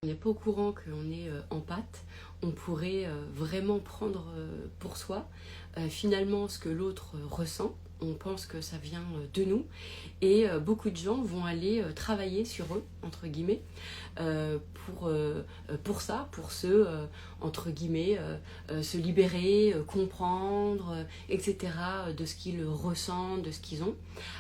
On n'est pas au courant qu'on est en pâte, on pourrait vraiment prendre pour soi finalement ce que l'autre ressent. On pense que ça vient de nous et beaucoup de gens vont aller travailler sur eux, entre guillemets, pour ça, pour se, entre guillemets, se libérer, comprendre, etc. de ce qu'ils ressentent, de ce qu'ils ont,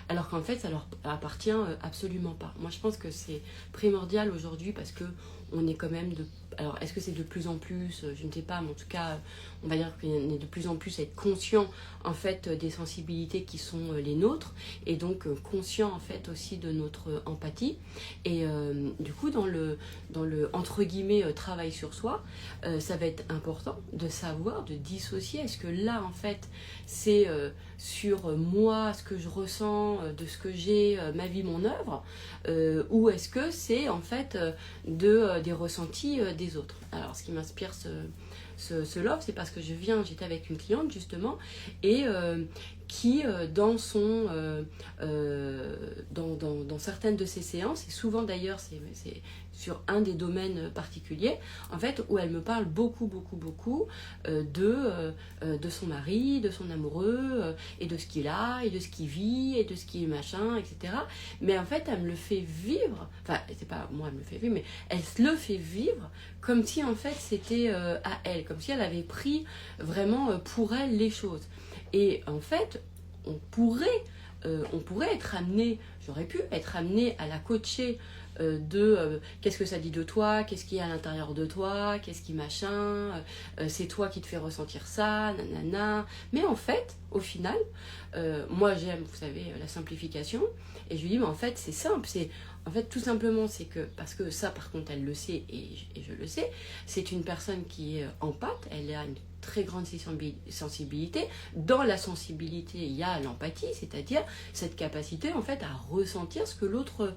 alors qu'en fait ça leur appartient absolument pas. Moi je pense que c'est primordial aujourd'hui parce que on est quand même alors est-ce que c'est de plus en plus, je ne sais pas, mais en tout cas on va dire qu'on est de plus en plus à être conscient en fait des sensibilités qui sont les nôtres et donc conscient en fait aussi de notre empathie et du coup dans le entre guillemets travail sur soi, ça va être important de savoir, de dissocier, est-ce que là en fait c'est sur moi, ce que je ressens, de ce que j'ai, ma vie, mon œuvre, ou est-ce que c'est en fait des ressentis des autres. Alors ce qui m'inspire ce love, c'est parce que j'étais avec une cliente justement et qui dans certaines de ses séances, et souvent d'ailleurs c'est sur un des domaines particuliers, en fait, où elle me parle beaucoup de son mari, de son amoureux, et de ce qu'il a, et de ce qu'il vit, et de ce qu'il machin, etc. Mais en fait, elle me le fait vivre, enfin, c'est pas moi, elle me le fait vivre, mais elle se le fait vivre comme si en fait c'était à elle, comme si elle avait pris vraiment pour elle les choses. Et en fait, on pourrait être amené, j'aurais pu être amené à la coacher qu'est-ce que ça dit de toi, qu'est-ce qu'il y a à l'intérieur de toi, qu'est-ce qui machin, c'est toi qui te fais ressentir ça, nanana. Mais en fait, au final, moi j'aime, vous savez, la simplification, et je lui dis, mais en fait c'est simple, en fait tout simplement c'est que, parce que ça par contre elle le sait et je le sais, c'est une personne qui est en pâte, elle a une très grande sensibilité. Dans la sensibilité, il y a l'empathie, c'est-à-dire cette capacité en fait à ressentir ce que l'autre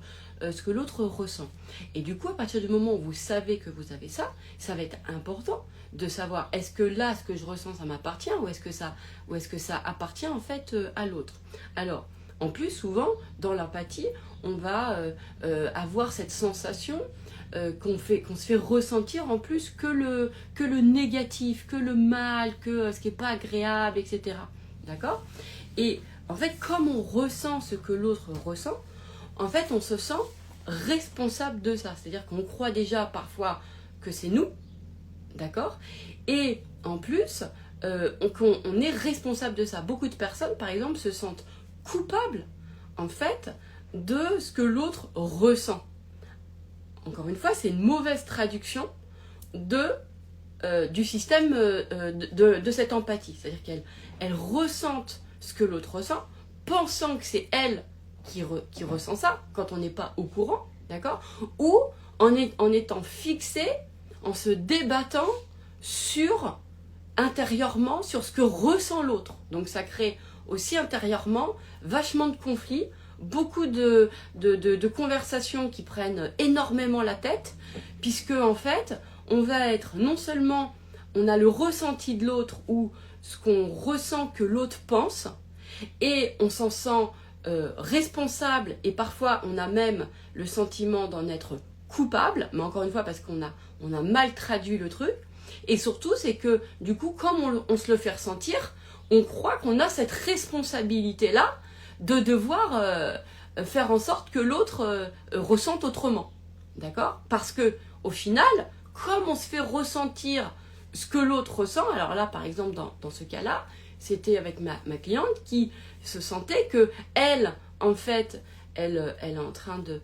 ressent. Et du coup, à partir du moment où vous savez que vous avez ça, ça va être important de savoir est-ce que là, ce que je ressens, ça m'appartient ou est-ce que ça appartient en fait à l'autre. Alors, en plus, souvent, dans l'empathie, on va avoir cette sensation qu'on se fait ressentir en plus que le négatif, que le mal, que ce qui n'est pas agréable, etc. D'accord ? Et en fait, comme on ressent ce que l'autre ressent, en fait, on se sent responsable de ça. C'est-à-dire qu'on croit déjà parfois que c'est nous, d'accord ? Et en plus, on est responsable de ça. Beaucoup de personnes, par exemple, se sentent coupables, en fait, de ce que l'autre ressent. Encore une fois, c'est une mauvaise traduction du système de cette empathie. C'est-à-dire qu'elles ressentent ce que l'autre ressent, pensant que c'est elle qui ressent ça, quand on n'est pas au courant, d'accord ? Ou en étant fixé, en se débattant intérieurement sur ce que ressent l'autre. Donc ça crée aussi intérieurement vachement de conflits, beaucoup de conversations qui prennent énormément la tête, puisque en fait, on va être non seulement, on a le ressenti de l'autre ou ce qu'on ressent que l'autre pense, et on s'en sent responsable, et parfois on a même le sentiment d'en être coupable, mais encore une fois parce qu'on a mal traduit le truc, et surtout c'est que du coup, comme on se le fait ressentir, on croit qu'on a cette responsabilité-là de devoir faire en sorte que l'autre ressente autrement. D'accord ? Parce que au final, comme on se fait ressentir ce que l'autre ressent, alors là, par exemple, dans ce cas-là, c'était avec ma cliente qui se sentait que elle, en fait, elle est en train de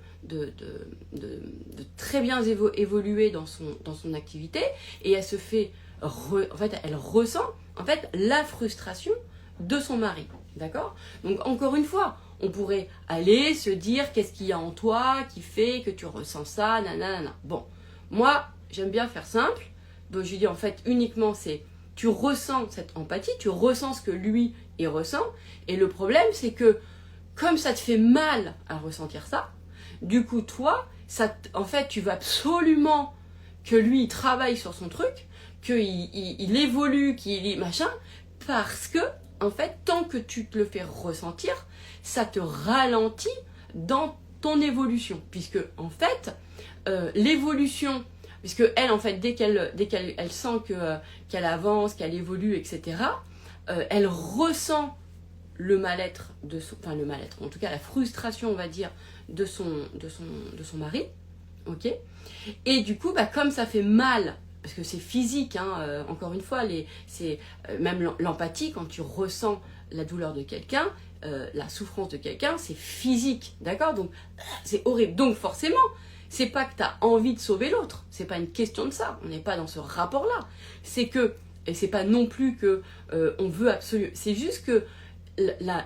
très bien évoluer dans son activité, et elle se fait, en fait, elle ressent en fait la frustration de son mari. D'accord ? Donc encore une fois, on pourrait aller se dire qu'est-ce qu'il y a en toi qui fait que tu ressens ça, nanana. Bon, moi, j'aime bien faire simple. Donc je lui dis en fait uniquement c'est tu ressens cette empathie, tu ressens ce que lui il ressent, et le problème c'est que comme ça te fait mal à ressentir ça, du coup toi, en fait tu veux absolument que lui il travaille sur son truc, qu'il évolue, qu'il machin, parce que en fait tant que tu te le fais ressentir, ça te ralentit dans ton évolution, puisque en fait l'évolution puisque elle, en fait, dès qu'elle sent qu'elle avance, qu'elle évolue, etc., elle ressent le mal-être, enfin le mal-être, en tout cas la frustration, on va dire, de son mari, ok. Et du coup, comme ça fait mal, parce que c'est physique, hein, encore une fois, même l'empathie, quand tu ressens la douleur de quelqu'un, la souffrance de quelqu'un, c'est physique, d'accord? Donc, c'est horrible. Donc, forcément, c'est pas que tu as envie de sauver l'autre, c'est pas une question de ça, on n'est pas dans ce rapport-là. C'est que, et c'est pas non plus que on veut absolument, c'est juste que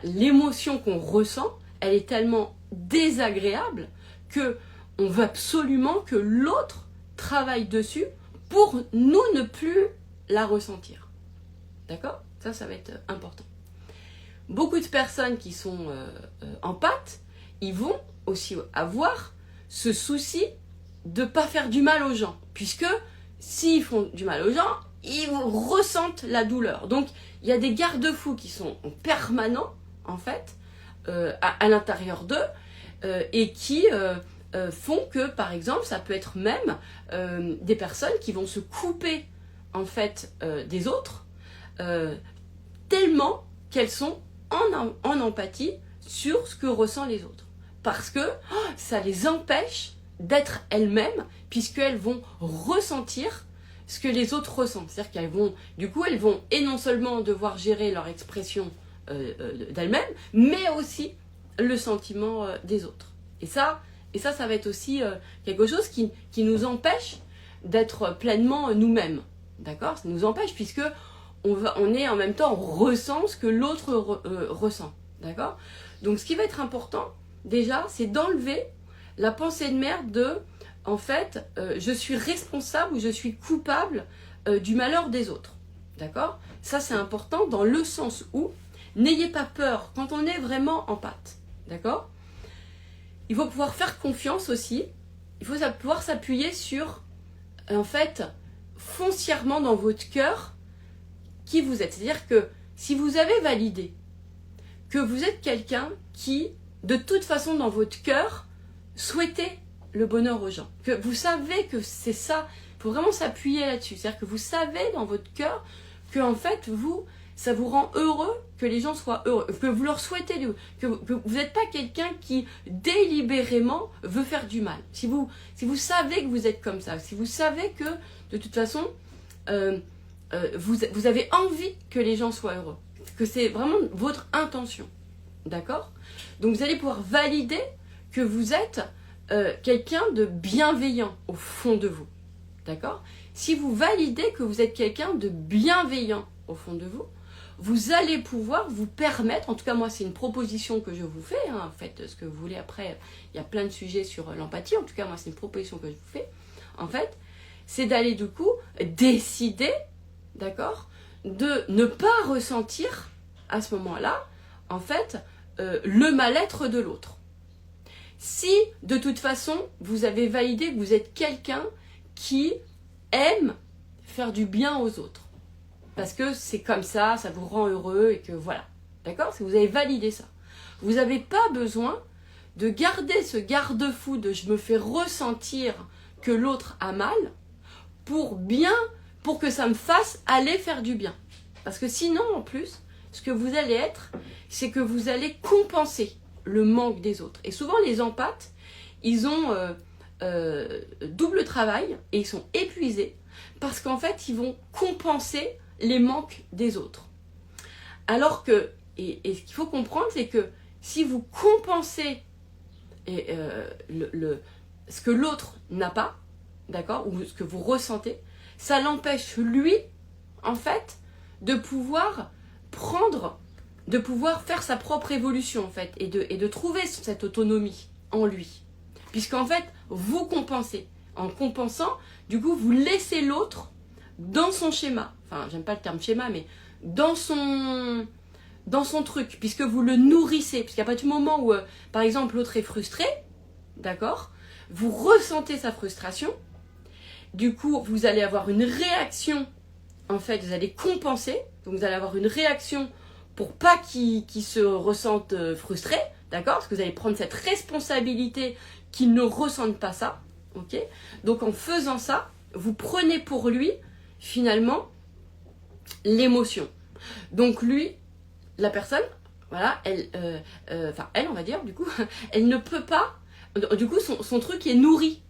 l'émotion qu'on ressent, elle est tellement désagréable que on veut absolument que l'autre travaille dessus pour nous ne plus la ressentir. D'accord? Ça va être important. Beaucoup de personnes qui sont empathes, ils vont aussi avoir ce souci de ne pas faire du mal aux gens. Puisque s'ils font du mal aux gens, ils ressentent la douleur. Donc, il y a des garde-fous qui sont en permanent, en fait, à l'intérieur d'eux, et qui font que, par exemple, ça peut être même des personnes qui vont se couper, en fait, des autres, tellement qu'elles sont en empathie sur ce que ressentent les autres. Parce que ça les empêche d'être elles-mêmes, puisqu'elles vont ressentir ce que les autres ressentent. C'est-à-dire qu'elles vont, du coup, elles vont, et non seulement devoir gérer leur expression d'elles-mêmes, mais aussi le sentiment des autres. Et ça va être aussi quelque chose qui nous empêche d'être pleinement nous-mêmes. D'accord? Ça nous empêche, puisque on est en même temps, on ressent ce que l'autre ressent. D'accord? Donc, ce qui va être important, déjà, c'est d'enlever la pensée de merde de, en fait, je suis responsable ou je suis coupable du malheur des autres. D'accord? Ça, c'est important dans le sens où, n'ayez pas peur quand on est vraiment empathe. D'accord? Il faut pouvoir faire confiance aussi. Il faut pouvoir s'appuyer sur, en fait, foncièrement dans votre cœur, qui vous êtes. C'est-à-dire que si vous avez validé que vous êtes quelqu'un qui, de toute façon, dans votre cœur, souhaitez le bonheur aux gens, que vous savez que c'est ça, il faut vraiment s'appuyer là-dessus. C'est-à-dire que vous savez dans votre cœur que, en fait, ça vous rend heureux que les gens soient heureux, que vous leur souhaitez, que vous n'êtes pas quelqu'un qui délibérément veut faire du mal. Si vous savez que vous êtes comme ça, si vous savez que de toute façon vous avez envie que les gens soient heureux, que c'est vraiment votre intention, d'accord? Donc vous allez pouvoir valider que vous êtes quelqu'un de bienveillant au fond de vous, d'accord? Si vous validez que vous êtes quelqu'un de bienveillant au fond de vous, vous allez pouvoir vous permettre, en tout cas moi c'est une proposition que je vous fais, hein, faites ce que vous voulez après, il y a plein de sujets sur l'empathie, en tout cas moi c'est une proposition que je vous fais, en fait, c'est d'aller du coup décider, d'accord, de ne pas ressentir à ce moment-là, en fait, le mal-être de l'autre. Si de toute façon vous avez validé que vous êtes quelqu'un qui aime faire du bien aux autres, parce que c'est comme ça vous rend heureux et que voilà, d'accord? Si vous avez validé ça, vous n'avez pas besoin de garder ce garde-fou de je me fais ressentir que l'autre a mal pour que ça me fasse aller faire du bien. Parce que sinon, en plus, ce que vous allez être, c'est que vous allez compenser le manque des autres. Et souvent, les empathes, ils ont double travail et ils sont épuisés parce qu'en fait, ils vont compenser les manques des autres. Alors que, et ce qu'il faut comprendre, c'est que si vous compensez ce que l'autre n'a pas, d'accord, ou ce que vous ressentez, ça l'empêche, lui, en fait, de pouvoir faire sa propre évolution, en fait, et de trouver cette autonomie en lui. Puisqu'en fait, vous compensez. En compensant, du coup, vous laissez l'autre dans son schéma. Enfin, j'aime pas le terme schéma, mais dans son truc, puisque vous le nourrissez. Puisqu'à partir du moment où, par exemple, l'autre est frustré, d'accord, vous ressentez sa frustration, du coup, vous allez avoir une réaction, en fait, vous allez compenser, donc vous allez avoir une réaction pour pas qu'il se ressente frustré, d'accord, parce que vous allez prendre cette responsabilité qu'il ne ressente pas ça, ok. Donc en faisant ça, vous prenez pour lui, finalement, l'émotion. Donc lui, la personne, voilà, elle, on va dire, du coup, elle ne peut pas, du coup, son truc est nourri.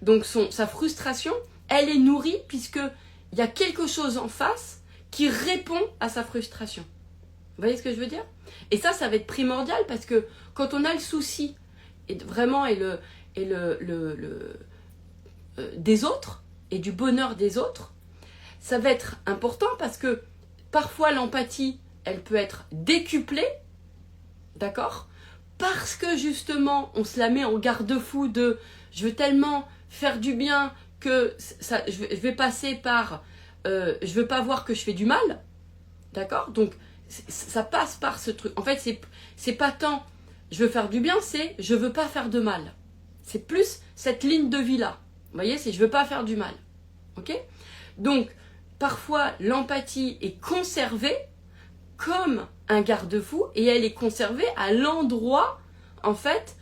Donc sa frustration, elle est nourrie puisque il y a quelque chose en face qui répond à sa frustration. Vous voyez ce que je veux dire? Et ça va être primordial parce que quand on a le souci des autres et du bonheur des autres, ça va être important parce que parfois l'empathie, elle peut être décuplée, d'accord? Parce que justement, on se la met en garde-fou de je veux tellement faire du bien que ça, je vais passer par je veux pas voir que je fais du mal, d'accord? Donc ça passe par ce truc. En fait, c'est pas tant je veux faire du bien, c'est je veux pas faire de mal. C'est plus cette ligne de vie là. Vous voyez, c'est je veux pas faire du mal. Ok? Donc parfois l'empathie est conservée comme un garde-fou et elle est conservée à l'endroit en fait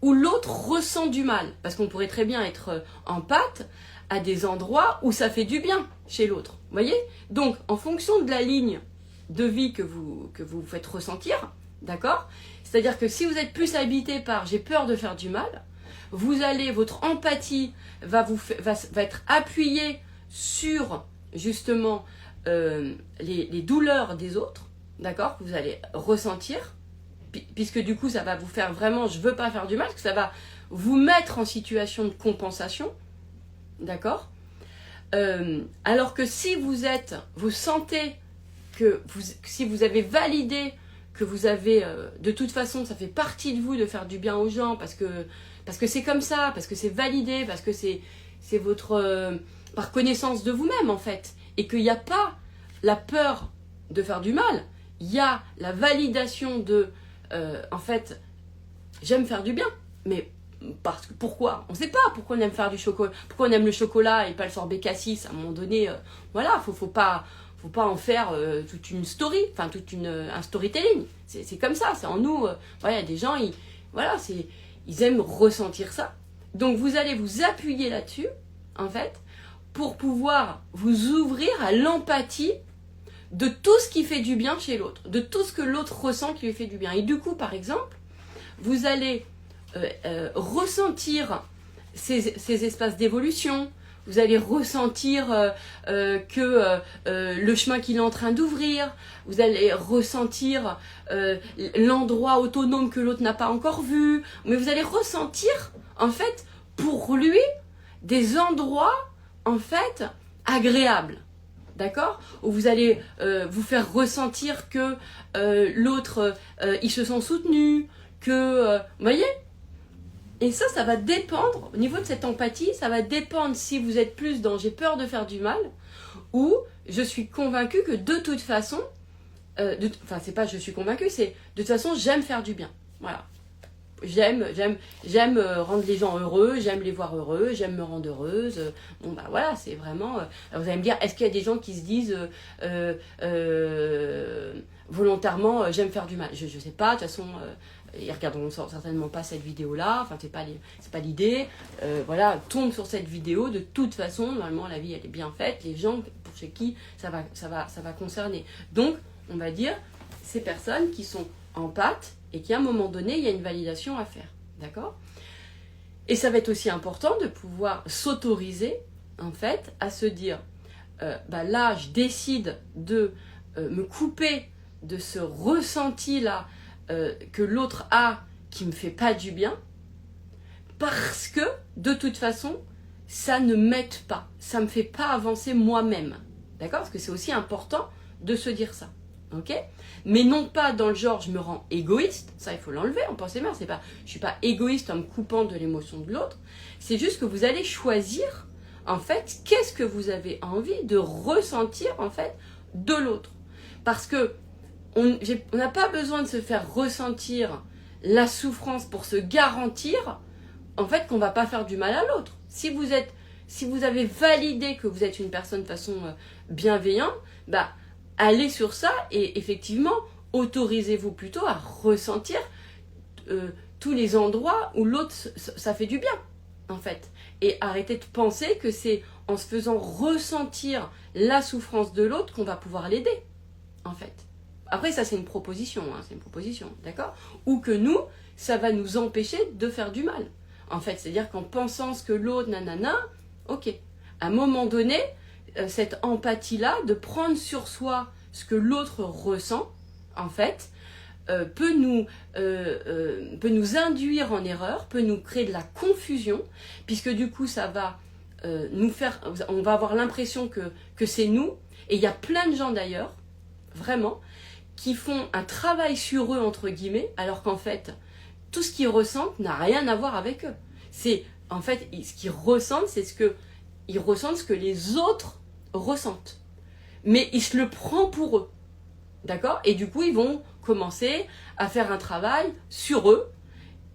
où l'autre ressent du mal. Parce qu'on pourrait très bien être empathe à des endroits où ça fait du bien chez l'autre. Vous voyez? Donc en fonction de la ligne de vie que vous faites ressentir, d'accord? C'est-à-dire que si vous êtes plus habité par j'ai peur de faire du mal, votre empathie va être appuyée sur justement les douleurs des autres, d'accord, que vous allez ressentir, puisque du coup ça va vous faire vraiment je veux pas faire du mal, parce que ça va vous mettre en situation de compensation, d'accord, alors que si vous sentez que si vous avez validé que vous avez de toute façon ça fait partie de vous de faire du bien aux gens parce que c'est comme ça, parce que c'est validé, parce que c'est votre par connaissance de vous-même en fait, et qu'il n'y a pas la peur de faire du mal, il y a la validation de en fait j'aime faire du bien, mais parce que pourquoi? On ne sait pas pourquoi on aime faire du chocolat, pourquoi on aime le chocolat et pas le sorbet cassis. À un moment donné, voilà, faut pas en faire toute une story, enfin un storytelling. C'est comme ça, c'est en nous. Voilà, il y a des gens, ils aiment ressentir ça. Donc vous allez vous appuyer là-dessus, en fait, pour pouvoir vous ouvrir à l'empathie de tout ce qui fait du bien chez l'autre, de tout ce que l'autre ressent qui lui fait du bien. Et du coup, par exemple, vous allez ressentir ces espaces d'évolution, vous allez ressentir que le chemin qu'il est en train d'ouvrir, vous allez ressentir l'endroit autonome que l'autre n'a pas encore vu, mais vous allez ressentir, en fait, pour lui, des endroits, en fait, agréables. D'accord? Où vous allez vous faire ressentir que l'autre, il se sent soutenu, que... vous voyez? Et ça va dépendre, au niveau de cette empathie, ça va dépendre si vous êtes plus dans j'ai peur de faire du mal, ou je suis convaincue que de toute façon, c'est pas je suis convaincue, c'est de toute façon j'aime faire du bien. Voilà. J'aime rendre les gens heureux, j'aime les voir heureux, j'aime me rendre heureuse. Bon bah voilà, c'est vraiment... vous allez me dire, est-ce qu'il y a des gens qui se disent volontairement j'aime faire du mal? Je sais pas, de toute façon... ils regarderont certainement pas cette vidéo-là, enfin c'est pas l'idée. Voilà, tombe sur cette vidéo, de toute façon, normalement la vie elle est bien faite, les gens pour chez qui ça va concerner. Donc, on va dire, ces personnes qui sont empathes et qu'à un moment donné, il y a une validation à faire, d'accord? Et ça va être aussi important de pouvoir s'autoriser, en fait, à se dire, là, je décide de me couper de ce ressenti-là que l'autre a qui me fait pas du bien, parce que de toute façon ça ne m'aide pas, ça me fait pas avancer moi-même, d'accord? Parce que c'est aussi important de se dire ça, ok? Mais non pas dans le genre je me rends égoïste, ça il faut l'enlever en pensée mère, c'est pas je suis pas égoïste en me coupant de l'émotion de l'autre, c'est juste que vous allez choisir en fait qu'est-ce que vous avez envie de ressentir en fait de l'autre, parce que on n'a pas besoin de se faire ressentir la souffrance pour se garantir en fait qu'on ne va pas faire du mal à l'autre. Si vous avez validé que vous êtes une personne de façon bienveillante, allez sur ça et effectivement autorisez-vous plutôt à ressentir tous les endroits où l'autre ça fait du bien. en fait. Et arrêter de penser que c'est en se faisant ressentir la souffrance de l'autre qu'on va pouvoir l'aider, en fait. Après, ça, c'est une proposition, d'accord? Ou que nous, ça va nous empêcher de faire du mal. En fait, c'est-à-dire qu'en pensant ce que l'autre, nanana, ok. À un moment donné, cette empathie-là, de prendre sur soi ce que l'autre ressent, en fait, peut nous induire en erreur, peut nous créer de la confusion, puisque du coup, ça va on va avoir l'impression que c'est nous, et il y a plein de gens d'ailleurs, vraiment, qui font un travail sur eux, entre guillemets, alors qu'en fait, tout ce qu'ils ressentent n'a rien à voir avec eux. C'est, en fait, ce qu'ils ressentent, ils ressentent ce que les autres ressentent. Mais ils se le prennent pour eux. D'accord? Et du coup, ils vont commencer à faire un travail sur eux.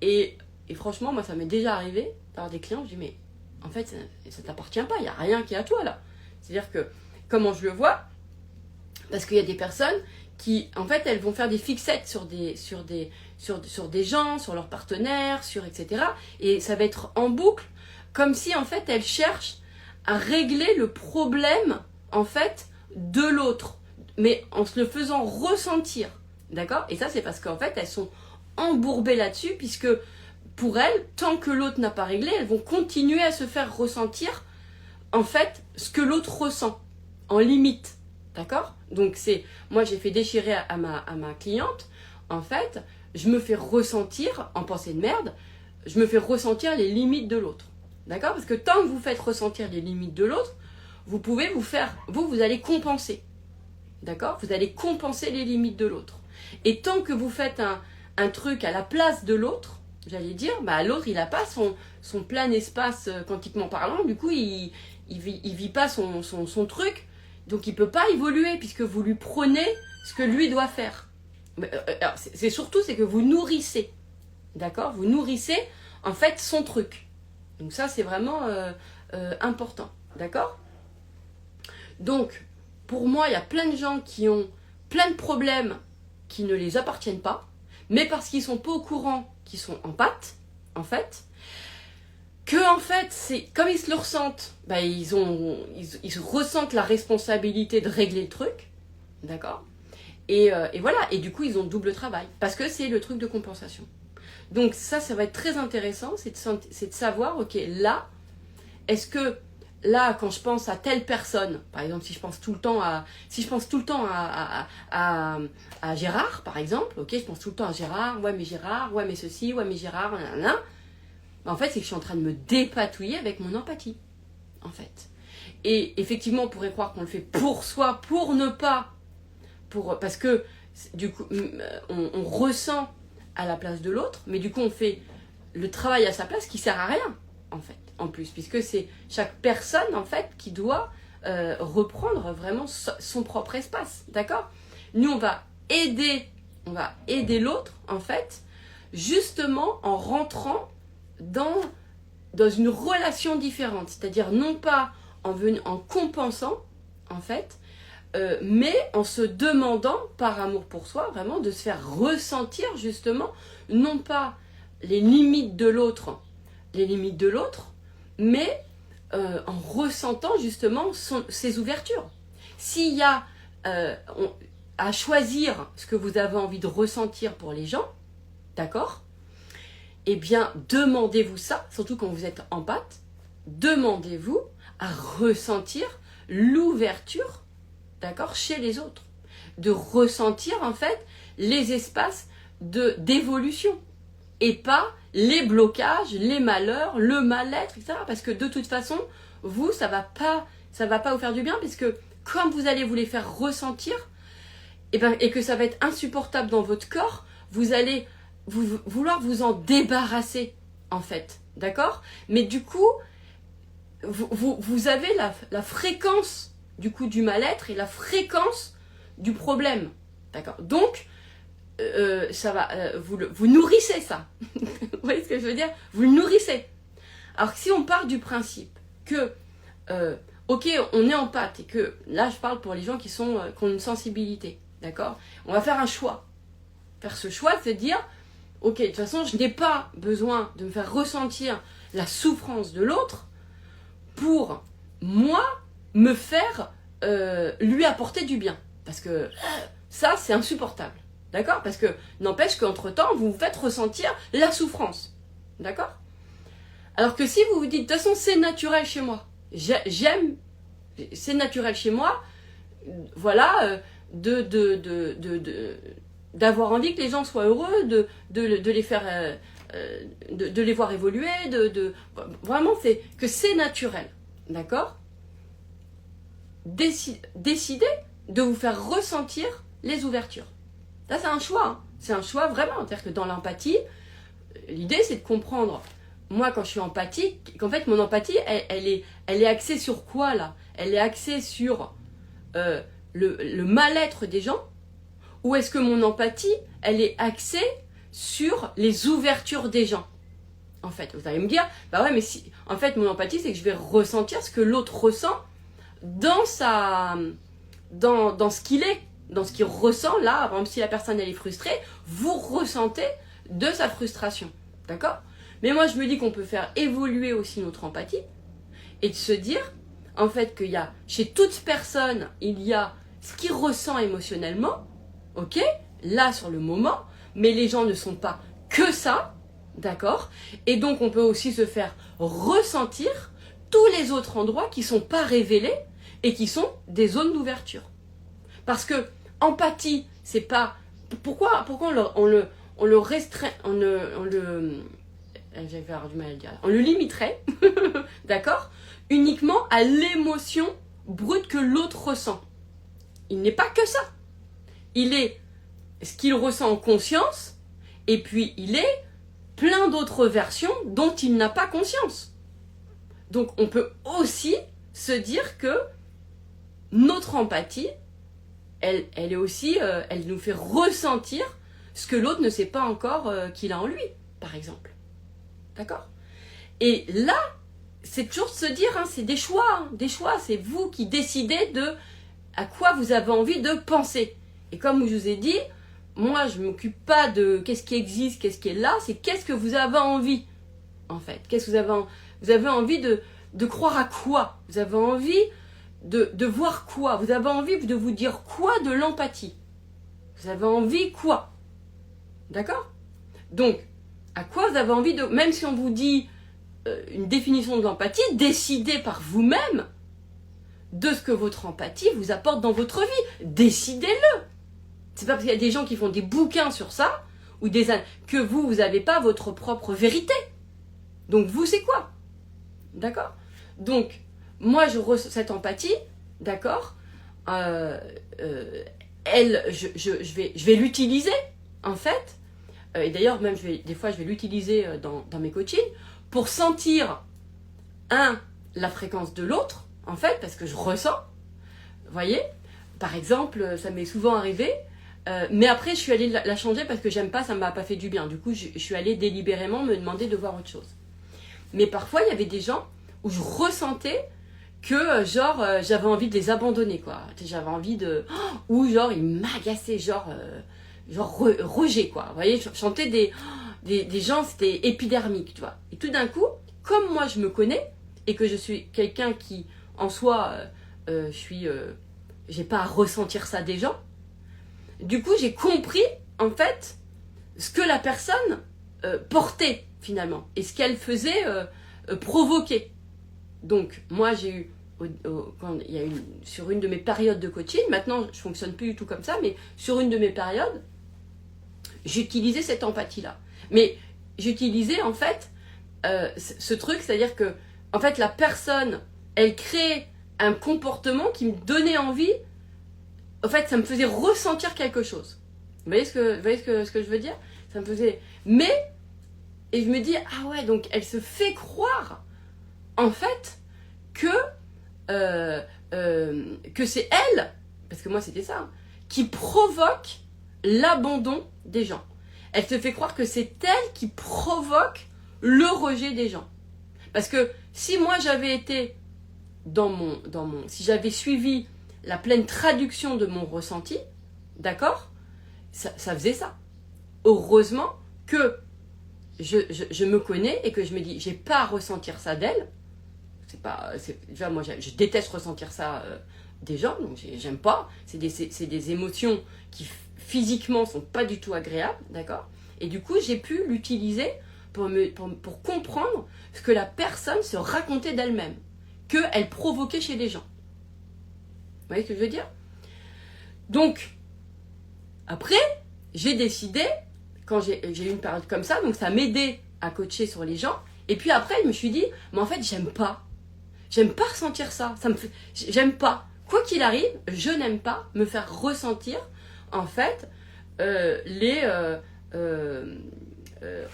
Et franchement, moi, ça m'est déjà arrivé d'avoir des clients, je dis, mais en fait, ça t'appartient pas, il n'y a rien qui est à toi, là. C'est-à-dire que, comment je le vois? Parce qu'il y a des personnes qui, en fait, elles vont faire des fixettes sur des gens, sur leurs partenaires, etc. Et ça va être en boucle, comme si, en fait, elles cherchent à régler le problème, en fait, de l'autre, mais en se le faisant ressentir, d'accord? Et ça, c'est parce qu'en fait, elles sont embourbées là-dessus, puisque pour elles, tant que l'autre n'a pas réglé, elles vont continuer à se faire ressentir, en fait, ce que l'autre ressent, en limite, d'accord? Donc, moi, j'ai fait déchirer à ma cliente, en fait, je me fais ressentir, en pensée de merde, je me fais ressentir les limites de l'autre, d'accord? Parce que tant que vous faites ressentir les limites de l'autre, vous pouvez vous allez compenser. D'accord? Vous allez compenser les limites de l'autre. Et tant que vous faites un truc à la place de l'autre, j'allais dire, bah l'autre, il n'a pas son plein espace quantiquement parlant, du coup, il vit pas son truc, donc il ne peut pas évoluer, puisque vous lui prenez ce que lui doit faire. C'est surtout, c'est que vous nourrissez. D'accord? Vous nourrissez, en fait, son truc. Donc ça, c'est vraiment important. D'accord? Donc, pour moi, il y a plein de gens qui ont plein de problèmes qui ne les appartiennent pas, mais parce qu'ils sont pas au courant qu'ils sont en pâte, en fait, que en fait, c'est comme ils se le ressentent, bah, ils ressentent la responsabilité de régler le truc, d'accord? Et voilà, et du coup, ils ont double travail, parce que c'est le truc de compensation. Donc ça va être très intéressant, c'est de savoir, ok, là, est-ce que là, quand je pense à telle personne, par exemple, si je pense tout le temps à Gérard, par exemple, ok, je pense tout le temps à Gérard, ouais mais ceci, ouais mais Gérard, nanana. En fait, c'est que je suis en train de me dépatouiller avec mon empathie, en fait. Et effectivement, on pourrait croire qu'on le fait pour soi, parce que du coup, on ressent à la place de l'autre, mais du coup, on fait le travail à sa place qui sert à rien, en fait. En plus, puisque c'est chaque personne, en fait, qui doit reprendre vraiment son propre espace, d'accord? Nous, on va aider l'autre, en fait, justement en rentrant dans une relation différente, c'est-à-dire non pas en compensant, en fait, mais en se demandant, par amour pour soi, vraiment de se faire ressentir, justement, non pas les limites de l'autre, mais en ressentant justement ses ouvertures. S'il y a à choisir ce que vous avez envie de ressentir pour les gens, d'accord? Eh bien, demandez-vous ça, surtout quand vous êtes en pâte, demandez-vous à ressentir l'ouverture, d'accord, chez les autres. De ressentir en fait les espaces d'évolution. Et pas les blocages, les malheurs, le mal-être, etc. Parce que de toute façon, vous, ça va pas vous faire du bien, parce que comme vous allez vous les faire ressentir, et que ça va être insupportable dans votre corps, vous allez vouloir vous en débarrasser, en fait. D'accord? Mais du coup, vous avez la fréquence, du coup, du mal-être et la fréquence du problème. D'accord? Donc, ça va, vous nourrissez ça. Vous voyez ce que je veux dire? Vous le nourrissez. Alors que si on part du principe que, ok, on est en pâte, et que, là je parle pour les gens qui ont une sensibilité, d'accord? On va faire un choix. Faire ce choix, c'est de dire, ok, de toute façon, je n'ai pas besoin de me faire ressentir la souffrance de l'autre pour moi me faire lui apporter du bien. Parce que ça, c'est insupportable. D'accord? Parce que n'empêche qu'entre-temps, vous vous faites ressentir la souffrance. D'accord? Alors que si vous vous dites, de toute façon, c'est naturel chez moi. J'aime, c'est naturel chez moi. Voilà, d'avoir envie que les gens soient heureux, de les faire, de les voir évoluer, vraiment, c'est que c'est naturel. D'accord? Décidez de vous faire ressentir les ouvertures. Ça, c'est un choix. Hein. C'est un choix vraiment. C'est-à-dire que dans l'empathie, l'idée, c'est de comprendre, moi, quand je suis empathique, qu'en fait, mon empathie, elle est axée sur quoi, là? Elle est axée sur le mal-être des gens? Ou est-ce que mon empathie, elle est axée sur les ouvertures des gens? En fait, vous allez me dire, bah ouais, mais si... En fait, mon empathie, c'est que je vais ressentir ce que l'autre ressent dans ce qu'il est, dans ce qu'il ressent là. Par exemple, si la personne elle est frustrée, vous ressentez de sa frustration, d'accord? Mais moi je me dis qu'on peut faire évoluer aussi notre empathie et de se dire en fait qu'il y a chez toute personne il y a ce qu'il ressent émotionnellement, ok, là sur le moment, mais les gens ne sont pas que ça, d'accord? Et donc on peut aussi se faire ressentir tous les autres endroits qui ne sont pas révélés et qui sont des zones d'ouverture. Parce que empathie, c'est pas... Pourquoi on le restreint, j'avais avoir du mal à le dire, on le limiterait, d'accord, uniquement à l'émotion brute que l'autre ressent. Il n'est pas que ça. Il est ce qu'il ressent en conscience, et puis il est plein d'autres versions dont il n'a pas conscience. Donc on peut aussi se dire que notre empathie, elle est aussi, elle nous fait ressentir ce que l'autre ne sait pas encore qu'il a en lui, par exemple. D'accord? Et là, c'est toujours se dire, hein, c'est des choix, c'est vous qui décidez de à quoi vous avez envie de penser. Et comme je vous ai dit, moi je ne m'occupe pas de qu'est-ce qui existe, qu'est-ce qui est là, c'est qu'est-ce que vous avez envie, en fait. Qu'est-ce que vous avez envie de croire à quoi? Vous avez envie de voir quoi? Vous avez envie de vous dire quoi de l'empathie? Vous avez envie quoi? D'accord? Donc, à quoi vous avez envie de... Même si on vous dit une définition de l'empathie, décidez par vous-même de ce que votre empathie vous apporte dans votre vie. Décidez-le. C'est pas parce qu'il y a des gens qui font des bouquins sur ça, ou que vous n'avez pas votre propre vérité. Donc, vous, c'est quoi? D'accord? Donc, moi, je ressens cette empathie, d'accord, je vais l'utiliser, en fait, et d'ailleurs, même, des fois, je vais l'utiliser dans mes coachings, pour sentir, la fréquence de l'autre, en fait, parce que je ressens, vous voyez, par exemple, ça m'est souvent arrivé, mais après, je suis allée la changer parce que j'aime pas, ça ne m'a pas fait du bien. Du coup, je suis allée délibérément me demander de voir autre chose. Mais parfois, il y avait des gens où je ressentais que j'avais envie de les abandonner, quoi. J'avais envie de... Ou genre ils m'agaçaient, rejet, quoi. Vous voyez, chanter des gens, c'était épidermique, tu vois. Et tout d'un coup, comme moi je me connais et que je suis quelqu'un qui en soi j'ai pas à ressentir ça des gens, du coup j'ai compris en fait ce que la personne portait finalement et ce qu'elle faisait provoquer. Donc, moi, j'ai eu, sur une de mes périodes de coaching, maintenant, je ne fonctionne plus du tout comme ça, mais sur une de mes périodes, j'utilisais cette empathie-là. Mais j'utilisais, en fait, ce truc, c'est-à-dire que, en fait, la personne, elle crée un comportement qui me donnait envie, en fait, ça me faisait ressentir quelque chose. Vous voyez ce que je veux dire? Ça me faisait... Mais, et je me dis, ah ouais, donc, elle se fait croire en fait que c'est elle, parce que moi c'était ça, qui provoque l'abandon des gens. Elle se fait croire que c'est elle qui provoque le rejet des gens. Parce que si moi j'avais été si j'avais suivi la pleine traduction de mon ressenti, d'accord, ça faisait ça. Heureusement que je me connais et que je me dis, j'ai pas à ressentir ça d'elle. Déjà, moi, je déteste ressentir ça des gens, donc j'aime pas. C'est des émotions qui physiquement sont pas du tout agréables, d'accord? Et du coup, j'ai pu l'utiliser pour comprendre ce que la personne se racontait d'elle-même, qu'elle provoquait chez les gens. Vous voyez ce que je veux dire? Donc, après, j'ai décidé, quand j'ai eu une période comme ça, donc ça m'aidait à coacher sur les gens. Et puis après, je me suis dit, mais en fait, j'aime pas. J'aime pas ressentir ça. J'aime pas. Quoi qu'il arrive, je n'aime pas me faire ressentir, en fait,